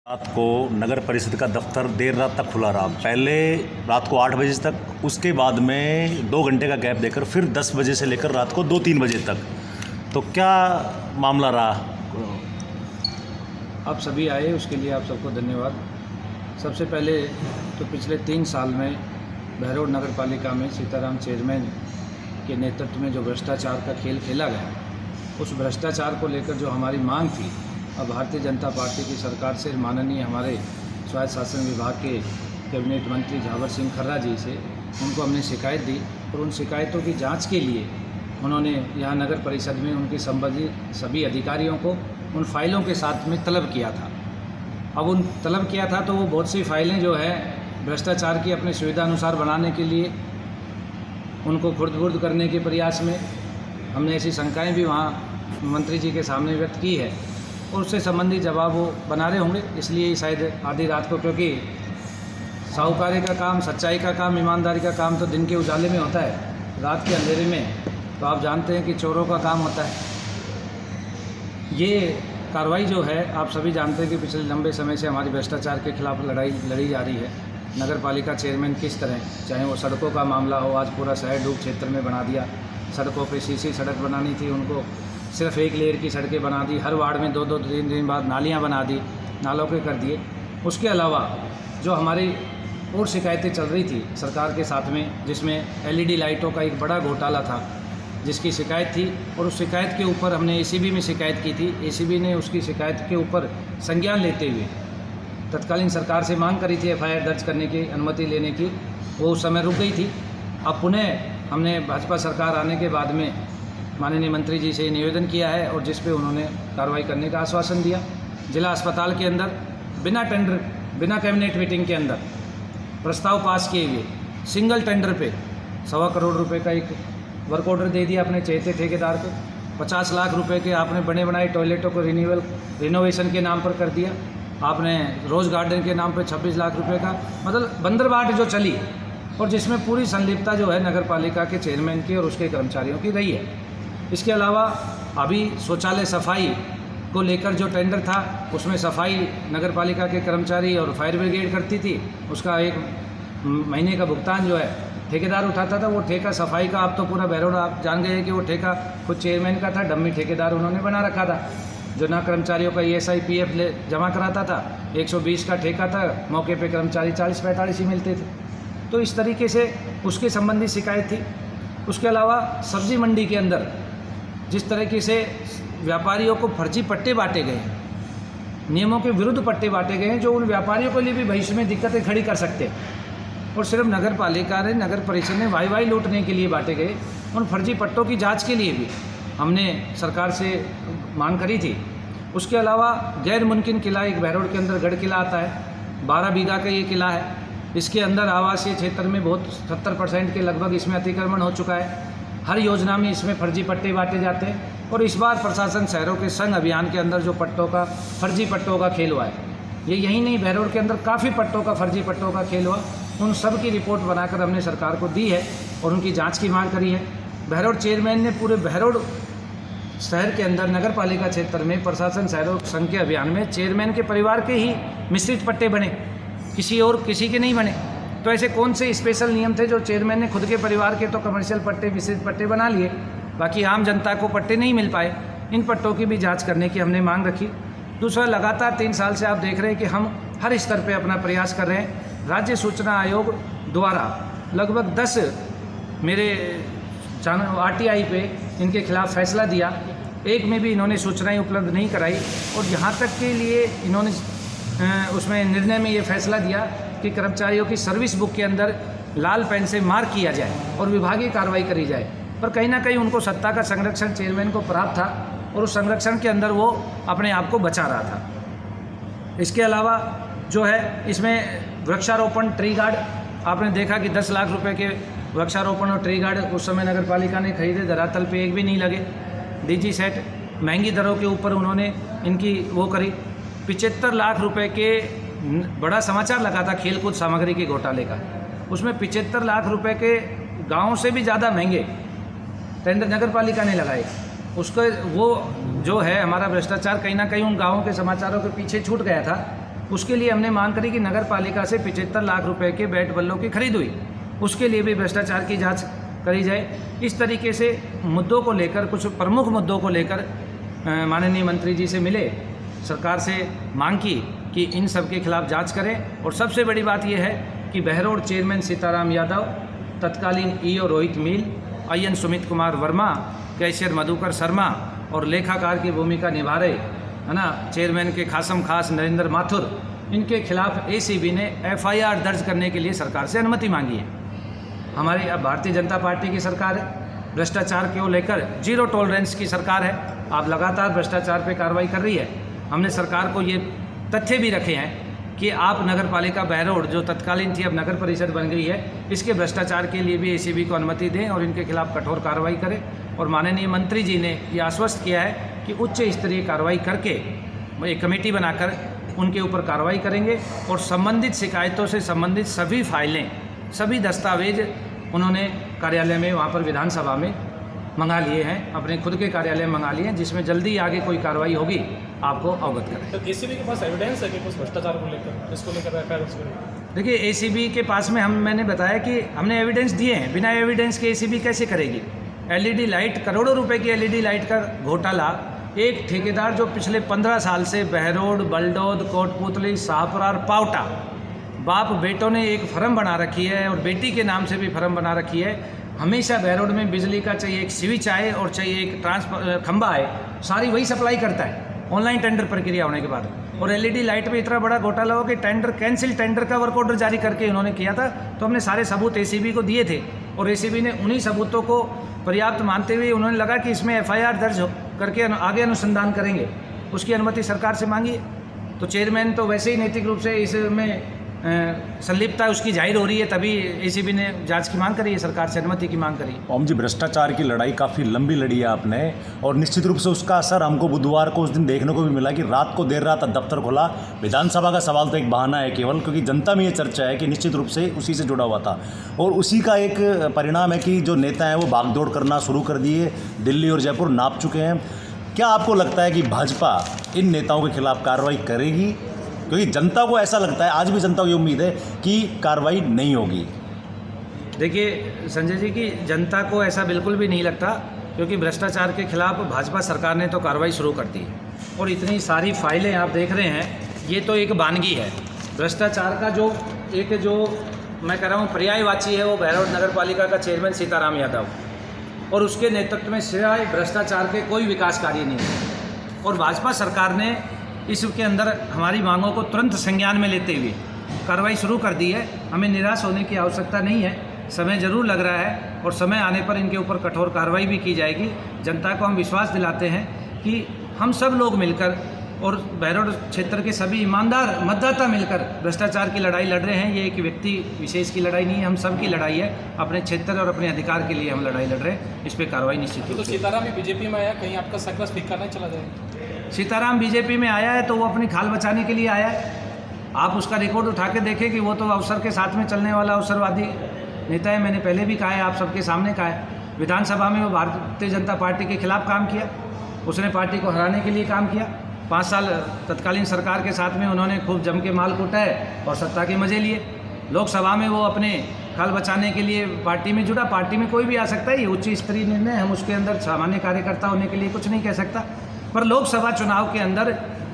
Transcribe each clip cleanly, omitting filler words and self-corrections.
रात को नगर परिषद का दफ्तर देर रात तक खुला रहा। पहले रात को 8 बजे तक, उसके बाद में 2 घंटे का गैप देकर फिर 10 बजे से लेकर रात को 2-3 बजे तक। तो क्या मामला रहा? आप सभी आए उसके लिए आप सबको धन्यवाद। सबसे पहले तो पिछले 3 साल में बहरोड नगर पालिका में सीताराम चेयरमैन के नेतृत्व में जो भ्रष्टाचार का खेल खेला गया, उस भ्रष्टाचार को लेकर जो हमारी मांग थी, अब भारतीय जनता पार्टी की सरकार से माननीय हमारे स्वायत्त शासन विभाग के कैबिनेट मंत्री झावर सिंह खर्रा जी से उनको हमने शिकायत दी और उन शिकायतों की जांच के लिए उन्होंने यहाँ नगर परिषद में उनके संबंधित सभी अधिकारियों को उन फाइलों के साथ में तलब किया था। अब उन तलब किया था तो वो बहुत सी फाइलें जो है भ्रष्टाचार की अपनी सुविधा अनुसार बनाने के लिए उनको खुर्द-बुर्द करने के प्रयास में हमने ऐसी शंकाएँ भी वहाँ मंत्री जी के सामने व्यक्त की है और उससे संबंधित जवाब वो बना रहे होंगे। इसलिए शायद आधी रात को, क्योंकि साहूकारी का काम, सच्चाई का काम, ईमानदारी का काम तो दिन के उजाले में होता है, रात के अंधेरे में तो आप जानते हैं कि चोरों का काम होता है। ये कार्रवाई जो है, आप सभी जानते हैं कि पिछले लंबे समय से हमारी भ्रष्टाचार के खिलाफ लड़ाई लड़ी जा रही है। नगर पालिका चेयरमैन किस तरह, चाहे वो सड़कों का मामला हो, आज पूरा शहर डूब क्षेत्र में बना दिया। सड़कों पे सीसी सड़क बनानी थी, उनको सिर्फ 1 लेयर की सड़कें बना दी। हर वार्ड में 2-2 दिन बाद नालियाँ बना दी, नालों के कर दिए। उसके अलावा जो हमारी और शिकायतें चल रही थी सरकार के साथ में, जिसमें LED लाइटों का एक बड़ा घोटाला था जिसकी शिकायत थी और उस शिकायत के ऊपर हमने ACB में शिकायत की थी। ACB ने उसकी शिकायत के ऊपर संज्ञान लेते हुए तत्कालीन सरकार से मांग करी थी FIR दर्ज करने की अनुमति लेने की, वो उस समय रुक गई थी। अब पुनः हमने भाजपा सरकार आने के बाद में माननीय मंत्री जी से निवेदन किया है और जिस पे उन्होंने कार्रवाई करने का आश्वासन दिया। जिला अस्पताल के अंदर बिना टेंडर, बिना कैबिनेट मीटिंग के अंदर प्रस्ताव पास किए हुए सिंगल टेंडर पे 1.25 करोड़ रुपए का एक वर्क ऑर्डर दे दिया अपने चहेते ठेकेदार को। 50 लाख रुपए के आपने बने बनाए टॉयलेटों को रिनोवेशन के नाम पर कर दिया। आपने रोज़ गार्डन के नाम पर 26 लाख रुपए का, मतलब बंदरबाट जो चली और जिसमें पूरी संलिप्तता जो है नगर पालिका के चेयरमैन की और उसके कर्मचारियों की रही है। इसके अलावा अभी शौचालय सफाई को लेकर जो टेंडर था, उसमें सफाई नगर पालिका के कर्मचारी और फायर ब्रिगेड करती थी। उसका 1 महीने का भुगतान जो है ठेकेदार उठाता था। वो ठेका सफाई का, आप तो पूरा बहरोड आप जान गए कि वो ठेका खुद चेयरमैन का था, डम्मी ठेकेदार उन्होंने बना रखा था, जो ना कर्मचारियों का ESI PF जमा कराता था। 120 का ठेका था, मौके पे कर्मचारी 40-45 ही मिलते थे। तो इस तरीके से उसके संबंधी शिकायत थी। उसके अलावा सब्जी मंडी के अंदर जिस तरीके से व्यापारियों को फर्जी पट्टे बांटे गए हैं, नियमों के विरुद्ध पट्टे बांटे गए हैं, जो उन व्यापारियों के लिए भी भविष्य में दिक्कतें खड़ी कर सकते हैं, और सिर्फ नगर पालिका ने, नगर परिषद ने वाई लूटने के लिए बांटे गए। उन फर्जी पट्टों की जांच के लिए भी हमने सरकार से मांग करी थी। उसके अलावा गैर मुमकिन किला एक बहरोड के अंदर गढ़ किला आता है, 12 बीघा का ये किला है। इसके अंदर आवासीय क्षेत्र में बहुत 70% के लगभग इसमें अतिक्रमण हो चुका है। हर योजना में इसमें फर्जी पट्टे बांटे जाते हैं और इस बार प्रशासन शहरों के संग अभियान के अंदर जो पट्टों का, फर्जी पट्टों का खेल हुआ है, ये यही नहीं, बहरोड के अंदर काफ़ी पट्टों का, फर्जी पट्टों का खेल हुआ। उन सब की रिपोर्ट बनाकर हमने सरकार को दी है और उनकी जांच की मांग करी है। बहरोड चेयरमैन ने पूरे बहरोड शहर के अंदर नगर पालिका क्षेत्र में प्रशासन शहरों संघ के अभियान में चेयरमैन के परिवार के ही मिश्रित पट्टे बने, किसी और किसी के नहीं बने। तो ऐसे कौन से स्पेशल नियम थे जो चेयरमैन ने खुद के परिवार के तो कमर्शियल पट्टे, मिश्रित पट्टे बना लिए, बाकी आम जनता को पट्टे नहीं मिल पाए? इन पट्टों की भी जांच करने की हमने मांग रखी। दूसरा, लगातार 3 साल से आप देख रहे हैं कि हम हर स्तर पे अपना प्रयास कर रहे हैं। राज्य सूचना आयोग द्वारा लगभग 10 मेरे RTI पे इनके खिलाफ फैसला दिया, एक में भी इन्होंने सूचनाएं उपलब्ध नहीं कराई और यहाँ तक के लिए इन्होंने उसमें निर्णय में ये फैसला दिया कि कर्मचारियों की सर्विस बुक के अंदर लाल पेन से मार्क किया जाए और विभागीय कार्रवाई करी जाए। पर कहीं ना कहीं उनको सत्ता का संरक्षण चेयरमैन को प्राप्त था और उस संरक्षण के अंदर वो अपने आप को बचा रहा था। इसके अलावा जो है इसमें वृक्षारोपण, ट्री गार्ड, आपने देखा कि 10 लाख रुपए के वृक्षारोपण और ट्री गार्ड उस समय नगर पालिका ने खरीदे, धरातल पे एक भी नहीं लगे। DG सेट महंगी दरों के ऊपर उन्होंने इनकी वो करी। 75 लाख रुपए के बड़ा समाचार लगा था खेलकूद सामग्री के घोटाले का, उसमें 75 लाख रुपए के गाँव से भी ज़्यादा महंगे टेंडर नगर पालिका ने लगाए। उसका वो जो है हमारा भ्रष्टाचार कहीं ना कहीं उन गाँवों के समाचारों के पीछे छूट गया था। उसके लिए हमने मांग करी कि नगर पालिका से 75 लाख रुपए के बैट बल्लों की खरीद हुई, उसके लिए भी भ्रष्टाचार की जांच करी जाए। इस तरीके से मुद्दों को लेकर, कुछ प्रमुख मुद्दों को लेकर माननीय मंत्री जी से मिले, सरकार से मांग की कि इन सब के खिलाफ जांच करें। और सबसे बड़ी बात यह है कि बहरोड चेयरमैन सीताराम यादव, तत्कालीन ईओ रोहित मील, आईएन सुमित कुमार वर्मा, कैशियर मधुकर शर्मा और लेखाकार की भूमिका निभा रहे है ना चेयरमैन के खासम खास नरेंद्र माथुर, इनके खिलाफ एसीबी ने एफआईआर दर्ज करने के लिए सरकार से अनुमति मांगी है। हमारी अब भारतीय जनता पार्टी की सरकार है, भ्रष्टाचार को लेकर जीरो टॉलरेंस की सरकार है, आप लगातार भ्रष्टाचार पे कार्रवाई कर रही है। हमने सरकार को ये तथ्य भी रखे हैं कि आप नगर पालिका बहरोड, जो तत्कालीन थी अब नगर परिषद बन गई है, इसके भ्रष्टाचार के लिए भी एसीबी को अनुमति दें और इनके खिलाफ कठोर कार्रवाई करें। और माननीय मंत्री जी ने ये आश्वस्त किया है कि उच्च स्तरीय कार्रवाई करके एक कमेटी बनाकर उनके ऊपर कार्रवाई करेंगे और संबंधित शिकायतों से संबंधित सभी फाइलें, सभी दस्तावेज उन्होंने कार्यालय में, वहाँ पर विधानसभा में मंगा लिए हैं, अपने खुद के कार्यालय में मंगा लिए हैं, जिसमें जल्दी आगे कोई कार्रवाई होगी आपको अवगत करें। तो एसीबी के पास एविडेंस है कि कुछ भ्रष्टाचार को लेकर, इसको लेकर एफआईआर? देखिए, एसीबी के पास में मैंने बताया कि हमने एविडेंस दिए हैं, बिना एविडेंस के एसीबी कैसे करेगी? एलईडी लाइट, करोड़ों रुपए की एलईडी लाइट का घोटाला, एक ठेकेदार जो पिछले 15 साल से बहरोड, बलडोद, कोटपुतली, शाहपुरा और पावटा, बाप बेटों ने एक फर्म बना रखी है और बेटी के नाम से भी फर्म बना रखी है। हमेशा बहरोड में बिजली का चाहिए एक स्विच आए और चाहिए एक खंबा आए, सारी वही सप्लाई करता है ऑनलाइन टेंडर प्रक्रिया होने के बाद। और एलईडी लाइट में इतना बड़ा घोटाला हो कि टेंडर कैंसिल, टेंडर का वर्क ऑर्डर जारी करके उन्होंने किया था। तो हमने सारे सबूत एसीबी को दिए थे और एसीबी ने उन्हीं सबूतों को पर्याप्त मानते हुए उन्होंने लगा कि इसमें एफआईआर दर्ज करके आगे अनुसंधान करेंगे, उसकी अनुमति सरकार से मांगी। तो चेयरमैन तो वैसे ही नैतिक रूप से इसमें संलिप्तता उसकी जाहिर हो रही है, तभी एसीबी ने जांच की मांग करी है, सरकार से अनुमति की मांग करी। ओम जी, भ्रष्टाचार की लड़ाई काफ़ी लंबी लड़ी है आपने और निश्चित रूप से उसका असर हमको बुधवार को उस दिन देखने को भी मिला कि रात को देर रात दफ्तर खुला। विधानसभा का सवाल तो एक बहाना है केवल, क्योंकि जनता में ये चर्चा है कि निश्चित रूप से उसी से जुड़ा हुआ था और उसी का एक परिणाम है कि जो नेता हैं वो भागदौड़ करना शुरू कर दिए, दिल्ली और जयपुर नाप चुके हैं। क्या आपको लगता है कि भाजपा इन नेताओं के खिलाफ कार्रवाई करेगी? क्योंकि जनता को ऐसा लगता है, आज भी जनता को ये उम्मीद है कि कार्रवाई नहीं होगी। देखिए संजय जी, की जनता को ऐसा बिल्कुल भी नहीं लगता, क्योंकि भ्रष्टाचार के खिलाफ भाजपा सरकार ने तो कार्रवाई शुरू कर दी है और इतनी सारी फाइलें आप देख रहे हैं, ये तो एक वानगी है। भ्रष्टाचार का जो मैं कह रहा हूँ पर्यायवाची है, वो बहरोड नगर पालिका का चेयरमैन सीताराम यादव, और उसके नेतृत्व में सिवाय भ्रष्टाचार के कोई विकास कार्य नहीं है। और भाजपा सरकार ने इसके अंदर हमारी मांगों को तुरंत संज्ञान में लेते हुए कार्रवाई शुरू कर दी है। हमें निराश होने की आवश्यकता नहीं है, समय ज़रूर लग रहा है और समय आने पर इनके ऊपर कठोर कार्रवाई भी की जाएगी। जनता को हम विश्वास दिलाते हैं कि हम सब लोग मिलकर और बहरोड क्षेत्र के सभी ईमानदार मतदाता मिलकर भ्रष्टाचार की लड़ाई लड़ रहे हैं। ये एक व्यक्ति विशेष की लड़ाई नहीं है, हम सब की लड़ाई है। अपने क्षेत्र और अपने अधिकार के लिए हम लड़ाई लड़ रहे हैं, इस पर कार्रवाई निश्चित तो सीताराम बीजेपी में आया, कहीं आपका सर्कस फीका नहीं चला जाए? सीताराम बीजेपी में आया है तो वो अपनी खाल बचाने के लिए आया है। आप उसका रिकॉर्ड उठा के देखें कि वो तो अवसर के साथ में चलने वाला अवसरवादी नेता है। मैंने पहले भी कहा है, आप सबके सामने कहा है। विधानसभा में वो भारतीय जनता पार्टी के खिलाफ काम किया, उसने पार्टी को हराने के लिए काम किया। 5 साल तत्कालीन सरकार के साथ में उन्होंने खूब जम के माल कूटा है और सत्ता के मजे लिए। लोकसभा में वो अपने खाल बचाने के लिए पार्टी में जुड़ा। पार्टी में कोई भी आ सकता है, ये उच्च स्तरीय निर्णय, हम उसके अंदर सामान्य कार्यकर्ता होने के लिए कुछ नहीं कह सकता। पर लोकसभा चुनाव के अंदर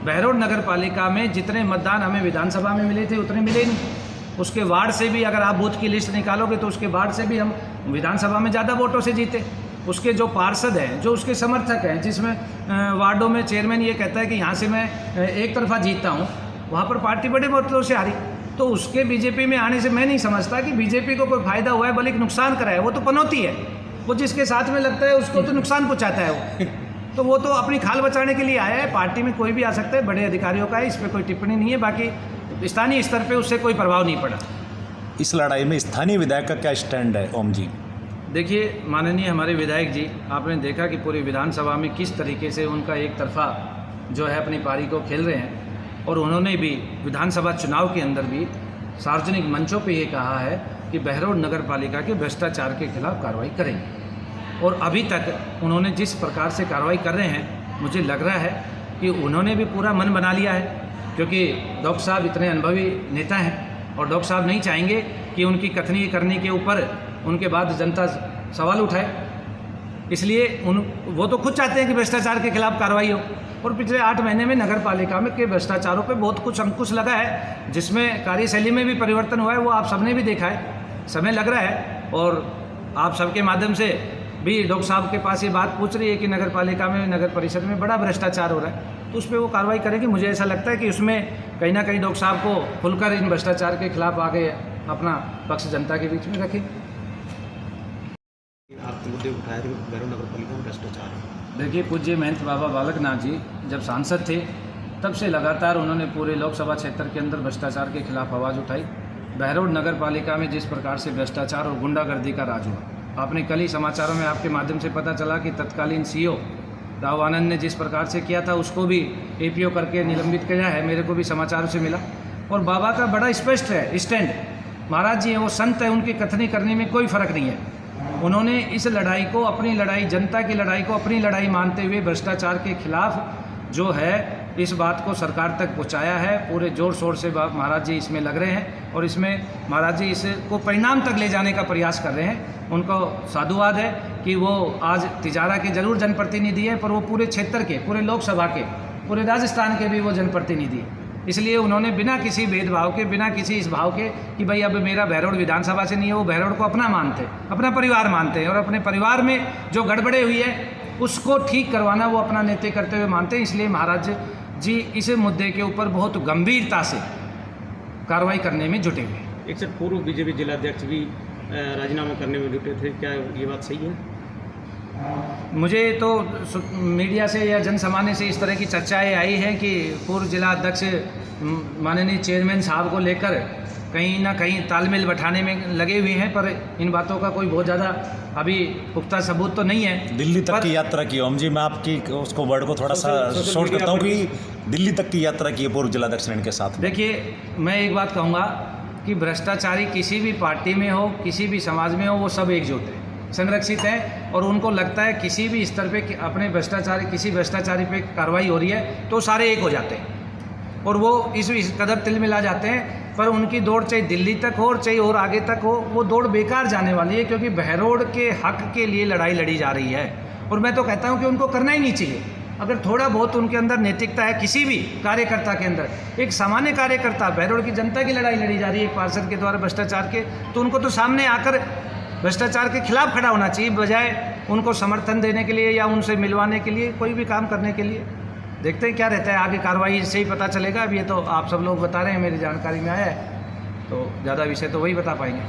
बहरोड नगर पालिका में जितने मतदान हमें विधानसभा में मिले थे उतने मिले नहीं। उसके वार्ड से भी अगर आप बूथ की लिस्ट निकालोगे तो उसके वार्ड से भी हम विधानसभा में ज़्यादा वोटों से जीते। उसके जो पार्षद हैं, जो उसके समर्थक हैं, जिसमें वार्डों में चेयरमैन ये कहता है कि यहाँ से मैं एक तरफा जीतता हूँ, वहाँ पर पार्टी बड़े वोटों से हारी। तो उसके बीजेपी में आने से मैं नहीं समझता कि बीजेपी को कोई फायदा हुआ है, बल्कि नुकसान करा है। वो तो पनौती है, वो जिसके साथ में लगता है उसको तो नुकसान पहुँचाता है वो। तो वो तो अपनी खाल बचाने के लिए आया है। पार्टी में कोई भी आ सकता है, बड़े अधिकारियों का है, इस पर कोई टिप्पणी नहीं है। बाकी स्थानीय स्तर पे उससे कोई प्रभाव नहीं पड़ा। इस लड़ाई में स्थानीय विधायक का क्या स्टैंड है ओम जी? देखिए माननीय हमारे विधायक जी, आपने देखा कि पूरी विधानसभा में किस तरीके से उनका एक तरफा जो है अपनी पारी को खेल रहे हैं। और उन्होंने भी विधानसभा चुनाव के अंदर भी सार्वजनिक मंचों पे ये कहा है कि बहरोड नगर पालिका के भ्रष्टाचार के खिलाफ कार्रवाई करेंगे। और अभी तक उन्होंने जिस प्रकार से कार्रवाई कर रहे हैं, मुझे लग रहा है कि उन्होंने भी पूरा मन बना लिया है, क्योंकि डॉक्टर साहब इतने अनुभवी नेता हैं और डॉक्टर साहब नहीं चाहेंगे कि उनकी कथनी करने के ऊपर उनके बाद जनता सवाल उठाए। इसलिए वो तो खुद चाहते हैं कि भ्रष्टाचार के खिलाफ कार्रवाई हो। और पिछले 8 महीने में नगर पालिका में के भ्रष्टाचारों पे बहुत कुछ अंकुश लगा है, जिसमें कार्यशैली में भी परिवर्तन हुआ है, वो आप सबने भी देखा है। समय लग रहा है और आप सबके माध्यम से भी डॉक्टर साहब के पास ये बात पूछ रही है कि नगर पालिका में, नगर परिषद में बड़ा भ्रष्टाचार हो रहा है, तो उस पर वो कार्रवाई करेंगे। मुझे ऐसा लगता है कि उसमें कहीं ना कहीं डॉक्टर साहब को खुलकर इन भ्रष्टाचार के खिलाफ आगे अपना पक्ष जनता के बीच में रखें। आप मुद्दे उठाए थे भैरव नगर पालिका में भ्रष्टाचार। देखिए, पूज्य महंत बाबा बालक नाथ जी जब सांसद थे तब से लगातार उन्होंने पूरे लोकसभा क्षेत्र के अंदर भ्रष्टाचार के खिलाफ आवाज़ उठाई। बहरोड नगर पालिका में जिस प्रकार से भ्रष्टाचार और गुंडागर्दी का राज हुआ, आपने कल ही समाचारों में आपके माध्यम से पता चला कि तत्कालीन सीईओ राव आनंद ने जिस प्रकार से किया था उसको भी एपीओ करके निलंबित किया है, मेरे को भी समाचारों से मिला। और बाबा का बड़ा स्पष्ट है स्टैंड, महाराज जी हैं, वो संत है, उनकी कथनी करने में कोई फ़र्क नहीं है। उन्होंने इस लड़ाई को अपनी लड़ाई, जनता की लड़ाई को अपनी लड़ाई मानते हुए भ्रष्टाचार के खिलाफ जो है इस बात को सरकार तक पहुंचाया है। पूरे जोर शोर से महाराज जी इसमें लग रहे हैं और इसमें महाराज जी इसको परिणाम तक ले जाने का प्रयास कर रहे हैं। उनको साधुवाद है कि वो आज तिजारा के जरूर जनप्रतिनिधि है, पर वो पूरे क्षेत्र के, पूरे लोकसभा के, पूरे राजस्थान के भी वो जनप्रतिनिधि है। इसलिए उन्होंने बिना किसी भेदभाव के, बिना किसी इस भाव के कि भाई अब मेरा बहरोड विधानसभा से नहीं है, वो बहरोड को अपना मानते, अपना परिवार मानते हैं और अपने परिवार में जो गड़बड़े हुई है उसको ठीक करवाना वो अपना नेतृत्व करते हुए मानते हैं। इसलिए महाराज जी इस मुद्दे के ऊपर बहुत गंभीरता से कार्रवाई करने में जुटे हुए हैं। एक सर पूर्व बीजेपी जिलाध्यक्ष भी राजीनामा करने में जुटे थे, क्या ये बात सही है? मुझे तो मीडिया से या जन सामान्य से इस तरह की चर्चाएं आई हैं कि पूर्व जिला अध्यक्ष माननीय चेयरमैन साहब को लेकर कहीं ना कहीं तालमेल बैठाने में लगे हुए हैं, पर इन बातों का कोई बहुत ज़्यादा अभी पुख्ता सबूत तो नहीं है। दिल्ली तक की यात्रा की ओम जी, मैं आपकी उसको वर्ड को थोड़ा सा शॉर्ट करता हूँ कि दिल्ली तक की यात्रा की है पूर्व जिलाध्यक्ष ने इनके साथ। देखिए, मैं एक बात कहूँगा कि भ्रष्टाचारी किसी भी पार्टी में हो, किसी भी समाज में हो, वो सब एकजुट है, संरक्षित है। और उनको लगता है किसी भी स्तर पे अपने किसी भ्रष्टाचारी पे कार्रवाई हो रही है तो सारे एक हो जाते हैं और वो इस कदर तिल मिला जाते हैं। पर उनकी दौड़ चाहे दिल्ली तक हो और चाहे और आगे तक हो, वो दौड़ बेकार जाने वाली है, क्योंकि बहरोड के हक के लिए लड़ाई लड़ी जा रही है। और मैं तो कहता हूँ कि उनको करना ही नहीं चाहिए। अगर थोड़ा बहुत उनके अंदर नैतिकता है, किसी भी कार्यकर्ता के अंदर, एक सामान्य कार्यकर्ता, बहरोड की जनता की लड़ाई लड़ी जा रही है एक पार्षद के द्वारा भ्रष्टाचार के, तो उनको तो सामने आकर भ्रष्टाचार के खिलाफ खड़ा होना चाहिए, बजाय उनको समर्थन देने के लिए या उनसे मिलवाने के लिए, कोई भी काम करने के लिए। देखते हैं क्या रहता है आगे, कार्रवाई से ही पता चलेगा। अब ये तो आप सब लोग बता रहे हैं, मेरी जानकारी में आया है, तो ज़्यादा विषय तो वही बता पाएंगे।